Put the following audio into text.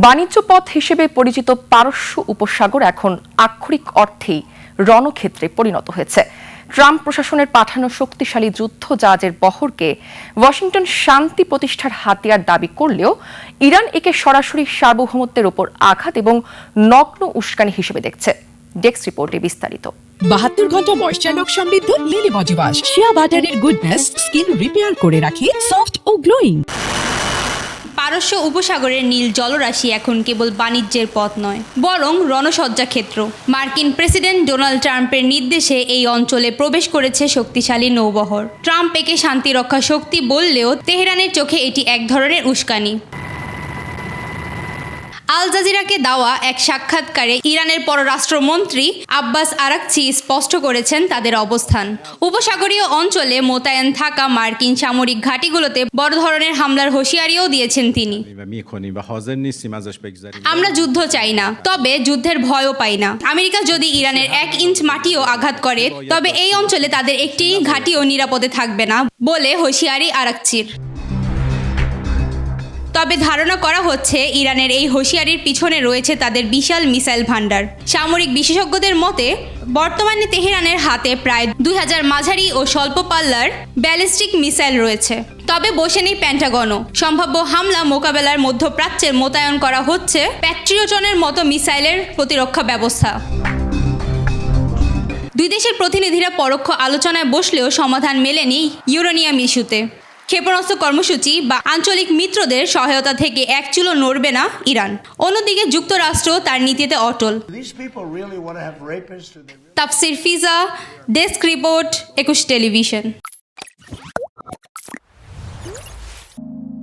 বাণিজ্য পথ হিসেবে পরিচিত পারস্য উপসাগর এখন আক্ষরিক অর্থেই রণক্ষেত্রে পরিণত হয়েছে। ট্রাম্প প্রশাসনের পাঠানো শক্তিশালী যুদ্ধ জাহাজের বহরকে ওয়াশিংটন শান্তি প্রতিষ্ঠার হাতিয়ার দাবি করলেও ইরান একে সরাসরি সার্বভৌমত্বের ওপর আঘাত এবং নগ্ন উস্কানি হিসেবে দেখছে। ডেস্ক রিপোর্টে বিস্তারিত। 72 ঘন্টা ময়েশ্চার লক সমৃদ্ধ লিলি বডি ওয়াশ শিয়া বাটারের গুডনেস স্কিন রিপেয়ার করে রাখে সফট ও গ্লোয়িং। পারস্য উপসাগরের নীল জলরাশি এখন কেবল বাণিজ্যের পথ নয়, বরং রণসজ্জা ক্ষেত্র। মার্কিন প্রেসিডেন্ট ডোনাল্ড ট্রাম্পের নির্দেশে এই অঞ্চলে প্রবেশ করেছে শক্তিশালী নৌবহর। ট্রাম্প একে শান্তিরক্ষা শক্তি বললেও তেহরানের চোখে এটি এক ধরনের উস্কানি। আল জাজিরাকে দেওয়া এক সাক্ষাৎকারে ইরানের পররাষ্ট্রমন্ত্রী আব্বাস আরাকচি স্পষ্ট করেছেন তাদের অবস্থান। উপসাগরীয় অঞ্চলে মোতায়েন থাকা মার্কিন সামরিক ঘাঁটিগুলোতে বড় ধরনের হামলার হুঁশিয়ারিও দিয়েছেন তিনি। আমরা যুদ্ধ চাই না, তবে যুদ্ধের ভয়ও পাই না। আমেরিকা যদি ইরানের 1 ইঞ্চ মাটিও আঘাত করে, তবে এই অঞ্চলে তাদের একটি ঘাঁটিও নিরাপদে থাকবে না বলে হুঁশিয়ারি আরাকচির। তবে ধারণা করা হচ্ছে ইরানের এই হুঁশিয়ারির পিছনে রয়েছে তাদের বিশাল মিসাইল ভান্ডার। সামরিক বিশেষজ্ঞদের মতে বর্তমানে তেহরানের হাতে প্রায় 2000 মাঝারি ও স্বল্প পাল্লার ব্যালিস্টিক মিসাইল রয়েছে। তবে বসে নেই পেন্টাগনও। সম্ভাব্য হামলা মোকাবেলার মধ্যপ্রাচ্যে মোতায়েন করা হচ্ছে প্যাট্রিয়টনের মতো মিসাইলের প্রতিরক্ষা ব্যবস্থা। দুই দেশের প্রতিনিধিরা পরোক্ষ আলোচনায় বসলেও সমাধান মেলেনি ইউরেনিয়াম ইস্যুতে। ক্ষেপণাস্ত্র কর্মসূচি বা আঞ্চলিক মিত্রদের সহায়তা থেকে এক চুলও নড়বে না ইরান। অন্যদিকে যুক্তরাষ্ট্র তার নীতিতে অটল। তাফসির ফিজা, ডেস্ক রিপোর্ট, 21 টেলিভিশন।